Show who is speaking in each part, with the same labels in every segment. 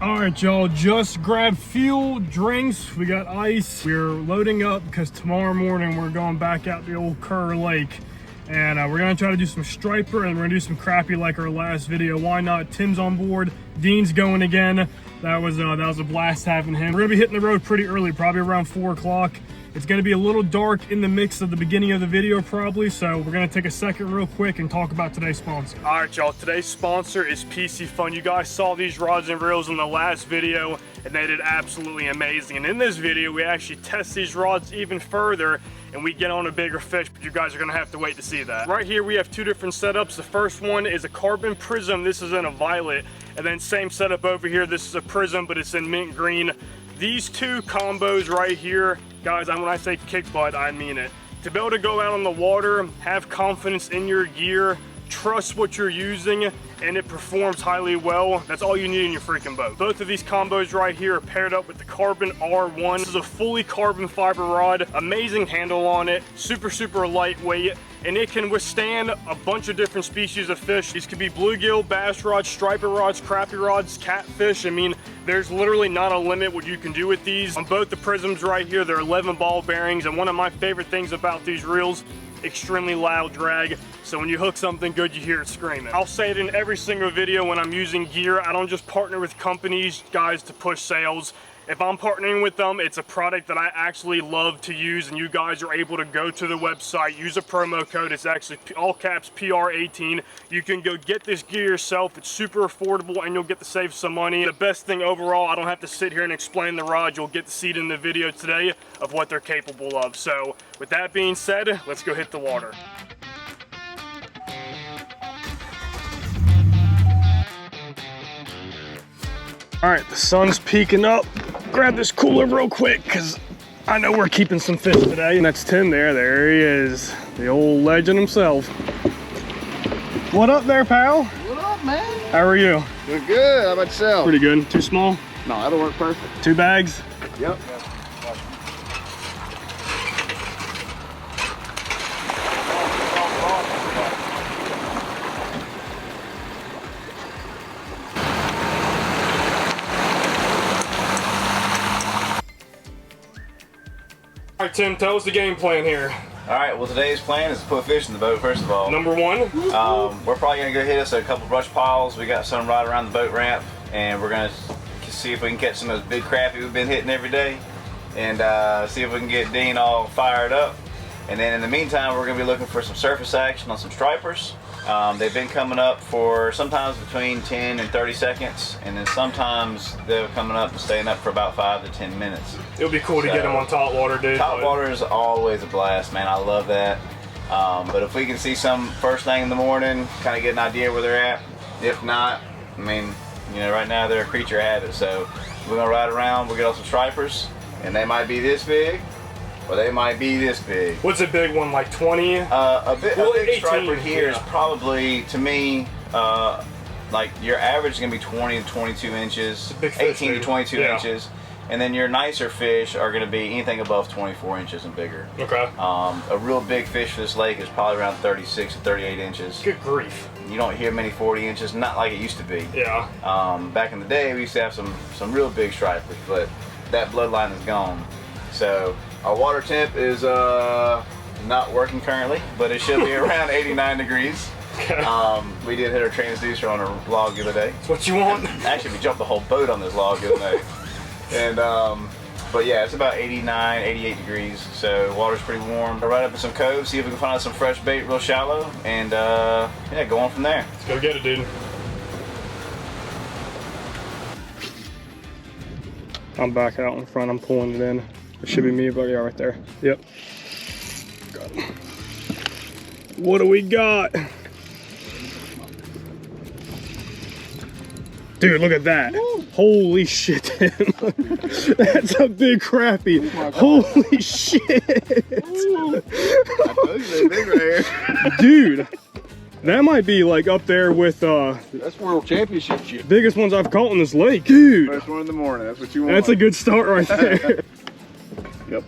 Speaker 1: All right, y'all, just grabbed fuel, drinks, we got ice. We're loading up because tomorrow morning we're going back out the old Kerr Lake. And we're gonna try to do some striper and we're gonna do some crappie like our last video. Why not? Tim's on board, Dean's going again. That was a blast having him. We're gonna be hitting the road pretty early, probably around 4 o'clock. It's gonna be a little dark in the mix of the beginning of the video probably, so we're gonna take a second real quick and talk about today's sponsor. All right, y'all, today's sponsor is PC Fun. You guys saw these rods and reels in the last video and they did absolutely amazing. And in this video, we actually test these rods even further and we get on a bigger fish, but you guys are gonna have to wait to see that. Right here, we have 2 different setups. The first one is a carbon prism. This is in a violet. And then same setup over here. This is a prism, but it's in mint green. These 2 combos right here, guys, when I say kick butt, I mean it. To be able to go out on the water, have confidence in your gear, trust what you're using, and it performs highly well. That's all you need in your freaking boat. Both of these combos right here are paired up with the Carbon R1. This is a fully carbon fiber rod, amazing handle on it, super lightweight, and it can withstand a bunch of different species of fish. These could be bluegill, bass rods, striper rods, crappie rods, catfish. I mean, there's literally not a limit what you can do with these. On both the prisms right here, they're 11 ball bearings, and one of my favorite things about these reels, extremely loud drag, so when you hook something good, you hear it screaming. I'll say it in every single video when I'm using gear. I don't just partner with companies, guys, to push sales. If I'm partnering with them, it's a product that I actually love to use, and you guys are able to go to the website, use a promo code. It's actually all caps PR18. You can go get this gear yourself. It's super affordable and you'll get to save some money. The best thing overall, I don't have to sit here and explain the rod. You'll get to see it in the video today of what they're capable of. So with that being said, let's go hit the water. All right, the sun's peeking up. Grab this cooler real quick because I know we're keeping some fish today. And that's Tim there. There he is, the old legend himself. What up there, pal?
Speaker 2: What up, man?
Speaker 1: How are you?
Speaker 2: Doing good. How about yourself?
Speaker 1: Pretty good. Too small?
Speaker 2: No, that'll work perfect.
Speaker 1: 2 bags?
Speaker 2: Yep.
Speaker 1: All right, Tim, tell us the game plan here.
Speaker 3: All right, well, today's plan is to put fish in the boat, first of all.
Speaker 1: Number 1?
Speaker 3: We're probably gonna go hit us a couple brush piles. We got some right around the boat ramp, and we're gonna see if we can catch some of those big crappie we've been hitting every day, and see if we can get Dean all fired up. And then in the meantime, we're gonna be looking for some surface action on some stripers. They've been coming up for sometimes between 10 and 30 seconds, and then sometimes they're coming up and staying up for about 5 to 10 minutes.
Speaker 1: It would be cool to get them on top water, dude.
Speaker 3: Top water is always a blast, man. I love that. But if we can see some first thing in the morning, kind of get an idea where they're at. If not, I mean, you know, right now they're a creature of habit. So we're gonna ride around, we'll get on some stripers, and they might be this big, or they might be this big.
Speaker 1: What's a big one, like 20?
Speaker 3: A big striper
Speaker 1: 18,
Speaker 3: here
Speaker 1: yeah.
Speaker 3: is probably, to me, like your average is gonna be 20 to 22 inches,
Speaker 1: Big fish,
Speaker 3: 18 to
Speaker 1: dude.
Speaker 3: 22
Speaker 1: Yeah.
Speaker 3: inches. And then your nicer fish are gonna be anything above 24 inches and bigger.
Speaker 1: Okay.
Speaker 3: A real big fish for this lake is probably around 36 to 38 inches.
Speaker 1: Good grief.
Speaker 3: You don't hear many 40 inches, not like it used to be.
Speaker 1: Yeah.
Speaker 3: Back in the day, we used to have some real big stripers, but that bloodline is gone. So our water temp is not working currently, but it should be around 89 degrees.
Speaker 1: Okay.
Speaker 3: We did hit our transducer on a log the other day.
Speaker 1: That's what you want?
Speaker 3: Actually, we jumped the whole boat on this log the other day. And but yeah, it's about 89, 88 degrees, so water's pretty warm. We'll ride up in some coves, see if we can find some fresh bait real shallow, and yeah, go on from there.
Speaker 1: Let's go get it, dude. I'm back out in front, I'm pulling it in. It should be me, but yeah, right there. Yep. Got him. What do we got? Dude, look at that. Woo. Holy shit, Tim. That's a big crappie. Oh, holy shit.
Speaker 2: I told you they're big right here.
Speaker 1: Dude, that might be like up there with
Speaker 2: That's world championship shit.
Speaker 1: biggest ones I've caught in this lake. Dude.
Speaker 2: First one in the morning, that's what you want.
Speaker 1: That's a good start right there.
Speaker 2: Yep.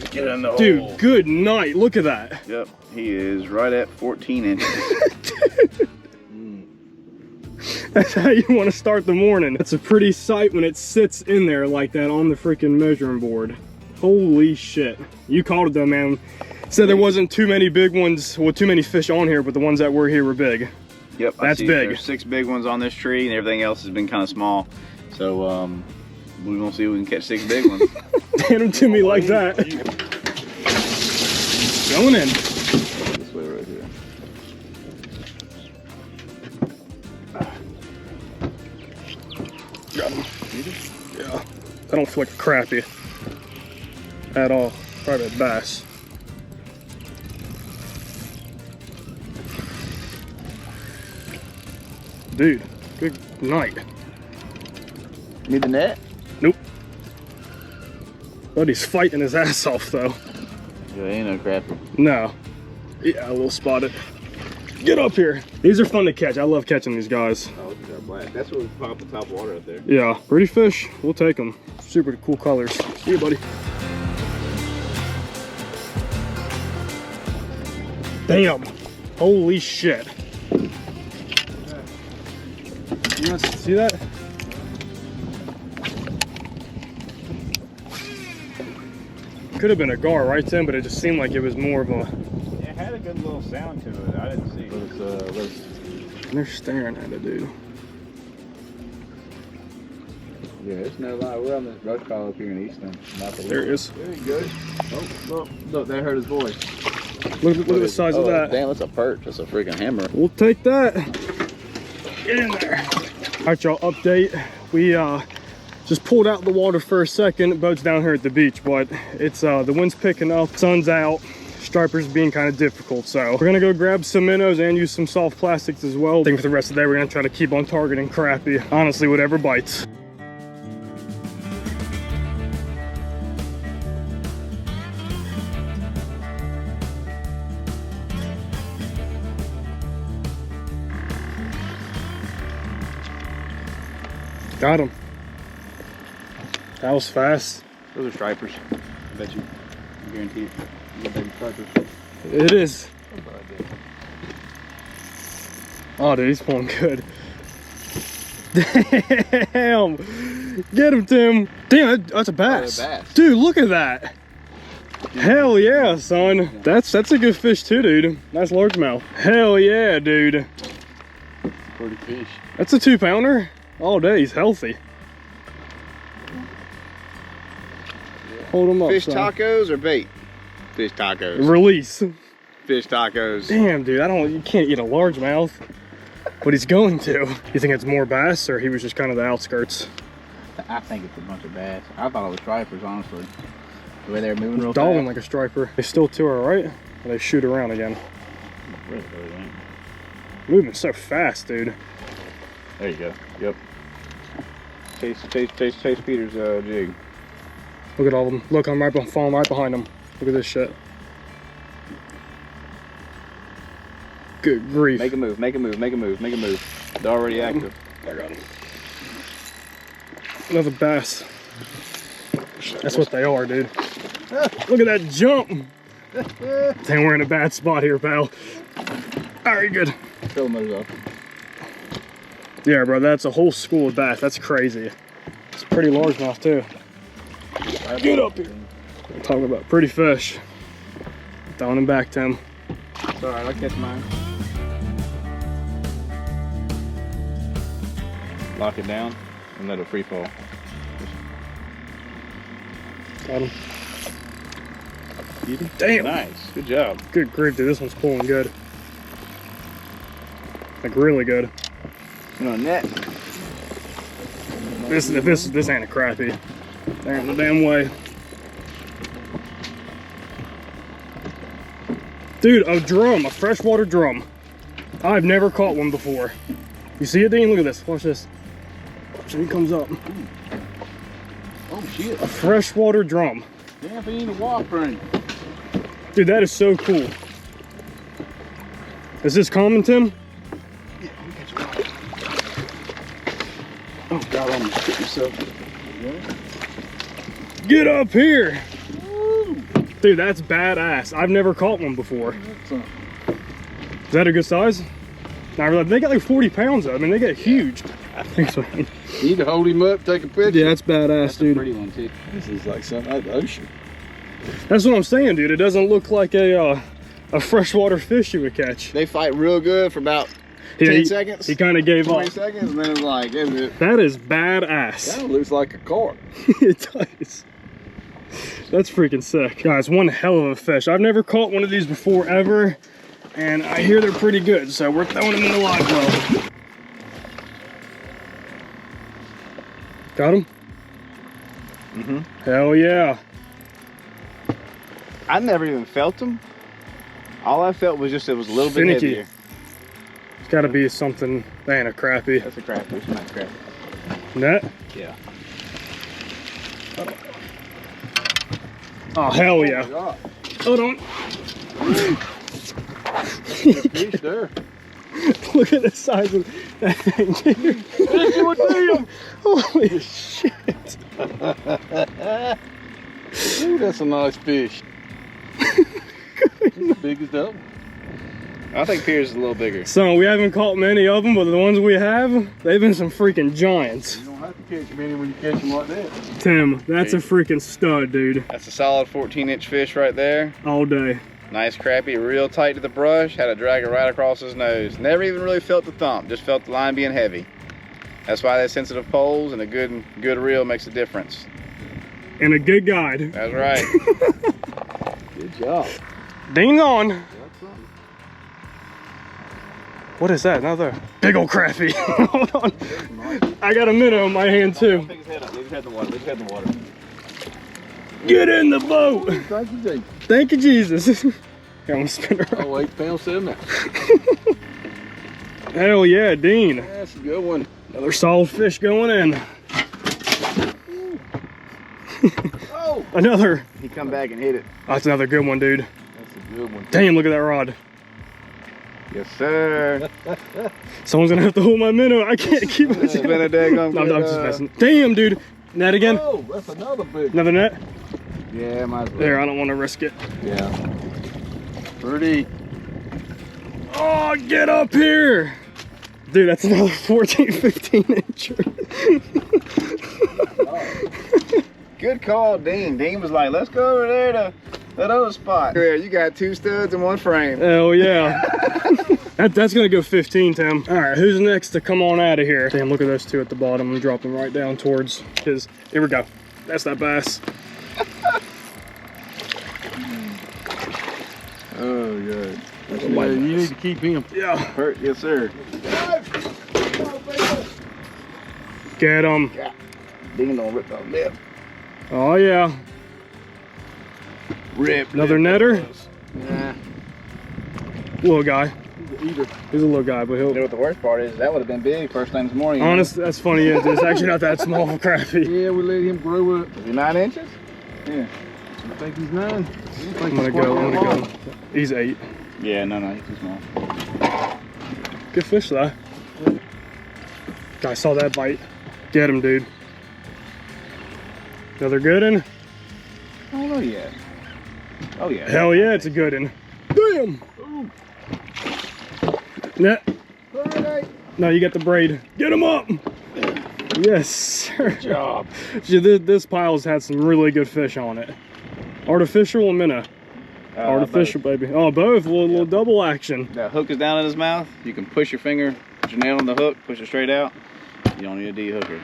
Speaker 3: Get in the
Speaker 1: Dude,
Speaker 3: hole.
Speaker 1: good night. Look at that.
Speaker 2: Yep, he is right at 14 inches.
Speaker 1: That's how you want to start the morning. It's a pretty sight when it sits in there like that on the freaking measuring board. Holy shit. You called it though, man. Said there wasn't too many big ones, well, too many fish on here, but the ones that were here were big.
Speaker 3: Yep,
Speaker 1: that's big.
Speaker 3: There's 6 big ones on this tree, and everything else has been kind of small. So we're gonna see if we can catch 6 big ones.
Speaker 1: Hand them to me like that. Going in.
Speaker 3: This way right here.
Speaker 1: Got him. Yeah. I don't feel like a crappie at all. Probably a bass. Dude, good night.
Speaker 3: Need the net?
Speaker 1: Nope. Buddy's fighting his ass off though.
Speaker 3: Yeah, ain't no crappie.
Speaker 1: No. Yeah, a little spotted. Get up here. These are fun to catch. I love catching these guys.
Speaker 3: Oh, look at that black. That's what we pop the top water up there.
Speaker 1: Yeah, pretty fish. We'll take them. Super cool colors. See you, buddy. Damn. Holy shit. You want to see that? Could have been a gar right then, but it just seemed like it was more of a...
Speaker 3: Yeah, it had a good little sound to it. I didn't see it. But it's,
Speaker 1: They're staring at it, dude.
Speaker 3: yeah, it's no lie. We're on this brush pile up here in Easton.
Speaker 1: There it is.
Speaker 3: Very good. Oh, look, that hurt his voice.
Speaker 1: Look at the size of that.
Speaker 3: Damn, that's a perch. That's a freaking hammer.
Speaker 1: We'll take that. Get in there. All right, y'all, update. We just pulled out the water for a second. Boat's down here at the beach, but it's the wind's picking up, sun's out, striper's being kind of difficult. So we're gonna go grab some minnows and use some soft plastics as well. I think for the rest of the day, we're gonna try to keep on targeting crappie. Honestly, whatever bites. Got him. That was fast.
Speaker 3: Those are stripers. I bet you. I guarantee it. You get baby stripers.
Speaker 1: It is. Oh, dude, he's pulling good. Damn. Get him, Tim. Damn, that's a bass.
Speaker 3: Oh, a bass.
Speaker 1: Dude, look at that. Hell yeah, son. That's a good fish too, dude. Nice largemouth. Hell yeah, dude.
Speaker 3: Pretty fish.
Speaker 1: That's a 2-pounder. All day, he's healthy. Hold him up,
Speaker 3: Fish
Speaker 1: son.
Speaker 3: tacos or bait? Fish tacos.
Speaker 1: Release.
Speaker 3: Fish tacos.
Speaker 1: Damn, dude, you can't eat a largemouth. But he's going to. You think it's more bass, or he was just kind of the outskirts?
Speaker 3: I think it's a bunch of bass. I thought it was stripers, honestly. The way they're moving real
Speaker 1: Dolphin
Speaker 3: fast.
Speaker 1: like a striper. They still two are right, or they shoot around again.
Speaker 3: Really, really ain't.
Speaker 1: Moving so fast, dude.
Speaker 3: There you go. Yep. Chase Peter's jig.
Speaker 1: Look at all of them. Look, I'm falling right behind them. Look at this shit. Good grief.
Speaker 3: Make a move, make a move, make a move, make a move. They're already active.
Speaker 1: I got him. Another bass. That's what they are, dude. Look at that jump. Dang, we're in a bad spot here, pal. All right, good.
Speaker 3: Fill those up.
Speaker 1: Yeah, bro, that's a whole school of bass. That's crazy. It's a pretty largemouth too. Get up here. I'm talking about pretty fish. Throwing him back, Tim.
Speaker 3: It's alright, I'll catch mine. Lock it down and let it free fall.
Speaker 1: Got him. Damn.
Speaker 3: Nice, good job.
Speaker 1: Good grief, dude. This one's pulling good. Like really good.
Speaker 3: No net.
Speaker 1: This ain't a crappie. There ain't no damn way. Dude, a drum, a freshwater drum. I've never caught one before. You see it, Dean? Look at this. Watch this. Watch when he comes up.
Speaker 3: Oh shit.
Speaker 1: A freshwater drum.
Speaker 3: Damn, if he ain't a whopper.
Speaker 1: Dude, that is so cool. Is this common, Tim?
Speaker 3: Yeah, I'll catch mine. Oh god, I'm gonna shit myself.
Speaker 1: Get up here! Dude, that's badass. I've never caught one before. Is that a good size? I realized they got like 40 pounds of. I mean, they get huge. Thanks, man.
Speaker 2: You need to hold him up, take a picture.
Speaker 1: Yeah, that's badass,
Speaker 2: That's
Speaker 1: dude.
Speaker 2: a pretty one too. This is like something out of the ocean.
Speaker 1: That's what I'm saying, dude. It doesn't look like a freshwater fish you would catch.
Speaker 2: They fight real good for about 10 seconds.
Speaker 1: He kind of gave
Speaker 2: 20
Speaker 1: up.
Speaker 2: seconds, and then it's like, is it?
Speaker 1: That is badass.
Speaker 2: Kind of looks like a carp.
Speaker 1: It does. That's freaking sick. Guys, one hell of a fish. I've never caught one of these before, ever. And I hear they're pretty good, so we're throwing them in the live well. Got him?
Speaker 3: Mm-hmm.
Speaker 1: Hell yeah.
Speaker 3: I never even felt them. All I felt was just it was a little bit
Speaker 1: Finicky.
Speaker 3: heavier.
Speaker 1: It's gotta be something. That ain't a crappie.
Speaker 3: That's a crappie. It's not a crappie.
Speaker 1: Net?
Speaker 3: Yeah.
Speaker 1: Oh, hell yeah.
Speaker 2: God.
Speaker 1: Hold on.
Speaker 2: Fish there.
Speaker 1: Look at the size of that thing, dude. Holy shit.
Speaker 2: Ooh, that's a nice fish. It's as big as that one.
Speaker 3: I think Pierce is a little bigger.
Speaker 1: So we haven't caught many of them, but the ones we have, they've been some freaking giants.
Speaker 2: You don't have to catch many when you catch them like that.
Speaker 1: Tim, that's a freaking stud, dude.
Speaker 3: That's a solid 14-inch fish right there.
Speaker 1: All day.
Speaker 3: Nice crappie, real tight to the brush. Had to drag it right across his nose. Never even really felt the thump, just felt the line being heavy. That's why they're sensitive poles, and a good reel makes a difference.
Speaker 1: And a good guide.
Speaker 3: That's right.
Speaker 2: Good job.
Speaker 1: Ding on.
Speaker 2: That's something.
Speaker 1: What is that? Another big old crappie. Hold on. I got a minnow in my hand too.
Speaker 3: Pick his head up. Leave his head in the water. Leave his head in the water.
Speaker 1: Get in the boat.
Speaker 2: Thank you, Jake.
Speaker 1: Thank you, Jesus. Here, I'm gonna spin her around.
Speaker 2: Oh, 8 pounds, 7 ounce.
Speaker 1: Hell yeah, Dean.
Speaker 2: That's a good one.
Speaker 1: Another solid fish going in.
Speaker 2: Oh!
Speaker 1: Another.
Speaker 3: He come back and hit it.
Speaker 1: Oh, that's another good one, dude.
Speaker 2: That's a good one.
Speaker 1: Damn, look at that rod.
Speaker 3: Yes, sir.
Speaker 1: Someone's gonna have to hold my minnow. I can't keep it.
Speaker 3: It's been a daggone
Speaker 1: No, I'm
Speaker 3: good,
Speaker 1: just messing. Damn, dude. Net again?
Speaker 2: Oh, that's another big one.
Speaker 1: Another net?
Speaker 3: Yeah, might as well.
Speaker 1: There, I don't want to risk it.
Speaker 2: Yeah. Pretty.
Speaker 1: Oh, get up here. Dude, that's another 14, 15 incher.
Speaker 3: Good call, Dean. Dean was like, let's go over there to that other spot. Here, you got 2 studs in 1 frame.
Speaker 1: Hell yeah. That's gonna go 15, Tim. All right, who's next to come on out of here? Damn, look at those 2 at the bottom. I'm gonna drop them right down towards his. Here we go. That's that bass.
Speaker 2: Oh, good.
Speaker 1: That's
Speaker 2: Yeah,
Speaker 1: my
Speaker 2: you
Speaker 1: bass.
Speaker 2: need to keep him.
Speaker 1: Yeah.
Speaker 3: Hurt, yes, sir.
Speaker 1: Get him.
Speaker 3: Dean don't rip the lip.
Speaker 1: Oh yeah.
Speaker 3: Rip.
Speaker 1: Another netter.
Speaker 3: Nah.
Speaker 1: Little guy.
Speaker 2: He's an eater.
Speaker 1: He's a little guy, but
Speaker 3: You know
Speaker 1: he'll.
Speaker 3: what the worst part is? That would have been big first thing this morning.
Speaker 1: Honest, that's funny. It's actually not that small of a crappie.
Speaker 2: Yeah, we let him grow up.
Speaker 3: Is he 9 inches?
Speaker 2: Yeah. I think he's 9.
Speaker 1: I'm gonna go. He's 8.
Speaker 3: Yeah, no, he's too small.
Speaker 1: Good fish though. I saw that bite. Get him, dude. Another good one.
Speaker 3: I don't know yet. Oh, yeah.
Speaker 1: Hell yeah, it's a good one. Damn. Net. No, you got the braid. Get him up. Yes, sir.
Speaker 2: Good job.
Speaker 1: This pile's had some really good fish on it. Artificial or minnow? Artificial, baby. Oh, both. A little double action.
Speaker 3: That hook is down in his mouth. You can push your finger, put your nail on the hook, push it straight out. You don't need a de-hooker.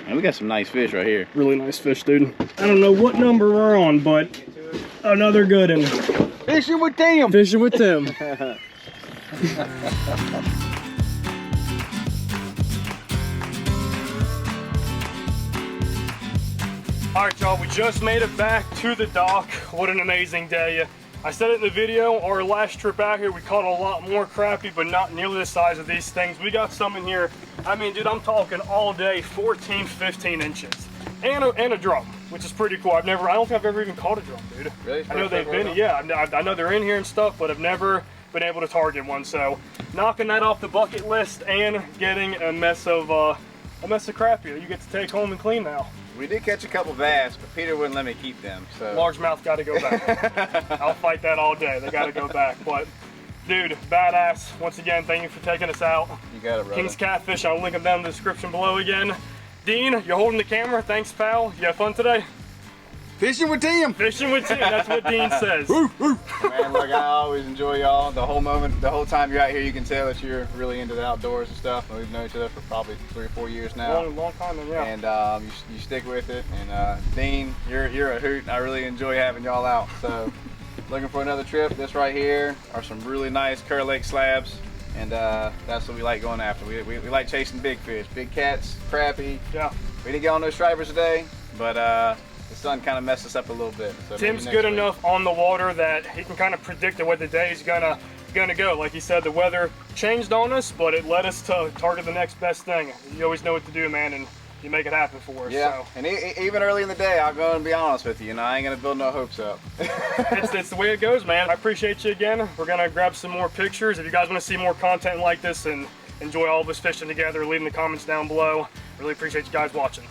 Speaker 3: And we got some nice fish right here.
Speaker 1: Really nice fish, dude. I don't know what number we're on, but another good one.
Speaker 2: Fishing with Tim.
Speaker 1: Fishing with Tim. All right, y'all, we just made it back to the dock. What an amazing day. I said it in the video, our last trip out here, we caught a lot more crappie, but not nearly the size of these things. We got some in here, I mean, dude, I'm talking all day, 14, 15 inches. And a drum, which is pretty cool. I don't think I've ever even caught a drum, dude.
Speaker 3: Really?
Speaker 1: I know they've been, yeah, I know they're in here and stuff, but I've never been able to target one. So, knocking that off the bucket list and getting a mess of crappie that you get to take home and clean now.
Speaker 3: We did catch a couple bass, but Peter wouldn't let me keep them. So
Speaker 1: Largemouth got to go back. I'll fight that all day. They got to go back. But Dude, badass. Once again, thank you for taking us out.
Speaker 3: You got it, brother.
Speaker 1: King's Catfish, I'll link them down in the description below again. Dean, you're holding the camera. Thanks, pal. You have fun today?
Speaker 2: Fishing with Tim.
Speaker 1: Fishing with Tim, that's what Dean says.
Speaker 3: Man, look, I always enjoy y'all. The whole time you're out here, you can tell that you're really into the outdoors and stuff. And we've known each other for probably 3 or 4 years now.
Speaker 1: Long time, yeah.
Speaker 3: And you stick with it. And Dean, you're a hoot. I really enjoy having y'all out. So, looking for another trip. This right here are some really nice Kerr Lake slabs. And that's what we like going after. We like chasing big fish, big cats, crappie.
Speaker 1: Yeah.
Speaker 3: We didn't get on those stripers today, but the sun kind of messed us up a little bit. So
Speaker 1: Tim's good enough on the water that he can kind of predict what the day is gonna go. Like he said, the weather changed on us, but it led us to target the next best thing. You always know what to do, man, and you make it happen for us.
Speaker 3: Yeah,
Speaker 1: so.
Speaker 3: and even early in the day, I'll go and be honest with you, I ain't gonna build no hopes up.
Speaker 1: It's the way it goes, man. I appreciate you again. We're gonna grab some more pictures. If you guys want to see more content like this and enjoy all of us fishing together, leave in the comments down below. Really appreciate you guys watching.